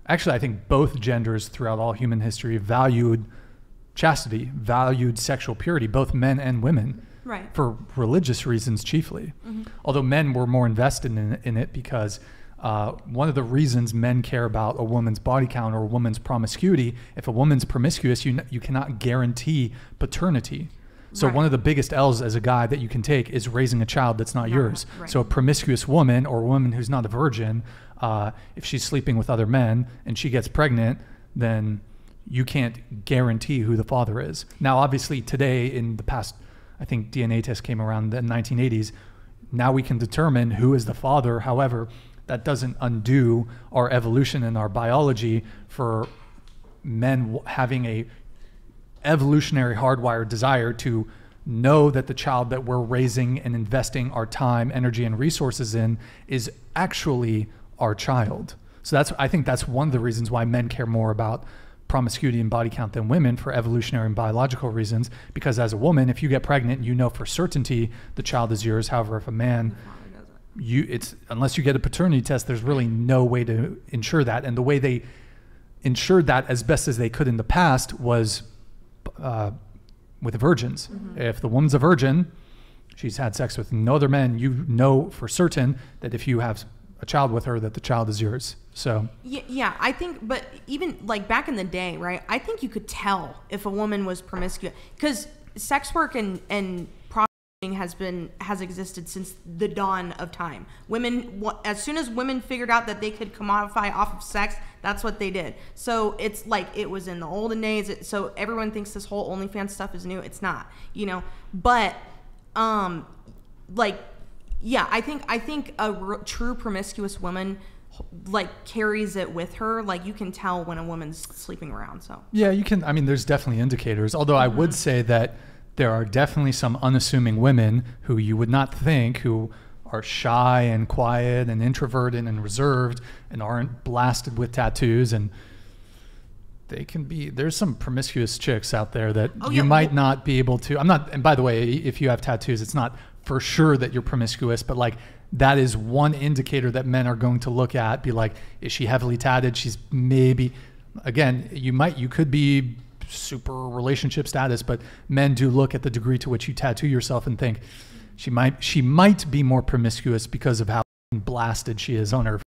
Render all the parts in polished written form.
actually, I think both genders throughout all human history valued chastity, valued sexual purity, both men and women, right, for religious reasons chiefly. Although men were more invested in it because one of the reasons men care about a woman's body count or a woman's promiscuity, if a woman's promiscuous, you cannot guarantee paternity. So Right. one of the biggest L's as a guy that you can take is raising a child that's not yours. Right. So a promiscuous woman or a woman who's not a virgin, if she's sleeping with other men and she gets pregnant, then you can't guarantee who the father is. Now, obviously today, in the past, I think DNA tests came around in the 1980s. Now we can determine who is the father. However, that doesn't undo our evolution and our biology for men having a evolutionary hardwired desire to know that the child that we're raising and investing our time, energy, and resources in is actually our child. So I think that's one of the reasons why men care more about promiscuity and body count than women, for evolutionary and biological reasons, because as a woman, if you get pregnant, you know for certainty the child is yours. However, if a man, unless you get a paternity test, there's really no way to ensure that. And the way they ensured that as best as they could in the past was with virgins. If the woman's a virgin, she's had sex with no other men, you know for certain that if you have a child with her, that the child is yours. So yeah, I think, but even like back in the day, right, I think you could tell if a woman was promiscuous, because sex work and prostituting has existed since the dawn of time. Women, as soon as women figured out that they could commodify off of sex, that's what they did. So it's like it was in the olden days. So everyone thinks this whole OnlyFans stuff is new. It's not, But like, yeah, I think a true promiscuous woman like carries it with her. Like you can tell when a woman's sleeping around. So yeah, you can. I mean, there's definitely indicators. Although I would say that there are definitely some unassuming women who you would not think, who are shy and quiet and introverted and reserved and aren't blasted with tattoos, and they can be, there's some promiscuous chicks out there that you might not be able to, and by the way, if you have tattoos, it's not for sure that you're promiscuous, but like that is one indicator that men are going to look at, be like, is she heavily tatted? She's maybe, again, you could be super relationship status, but men do look at the degree to which you tattoo yourself and think she might be more promiscuous because of how blasted she is on her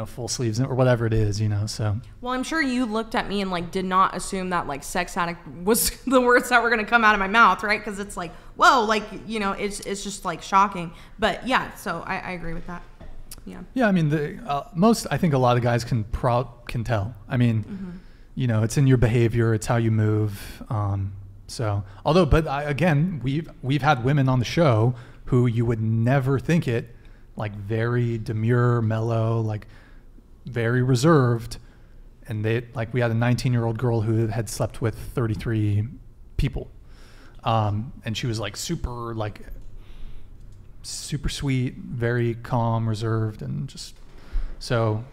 full sleeves or whatever it is, so. Well, I'm sure you looked at me and like did not assume that like sex addict was the words that were going to come out of my mouth, right? Because it's like, whoa, like, it's just like shocking. But yeah, so I agree with that. Yeah, I mean, I think a lot of guys can tell. I mean, it's in your behavior, it's how you move. Again, we've had women on the show who you would never think it, like very demure, mellow, like very reserved. And we had a 19-year-old girl who had slept with 33 people. And she was like super sweet, very calm, reserved, and just, so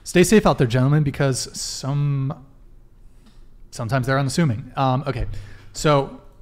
stay safe out there, gentlemen, because sometimes they're unassuming. Okay. So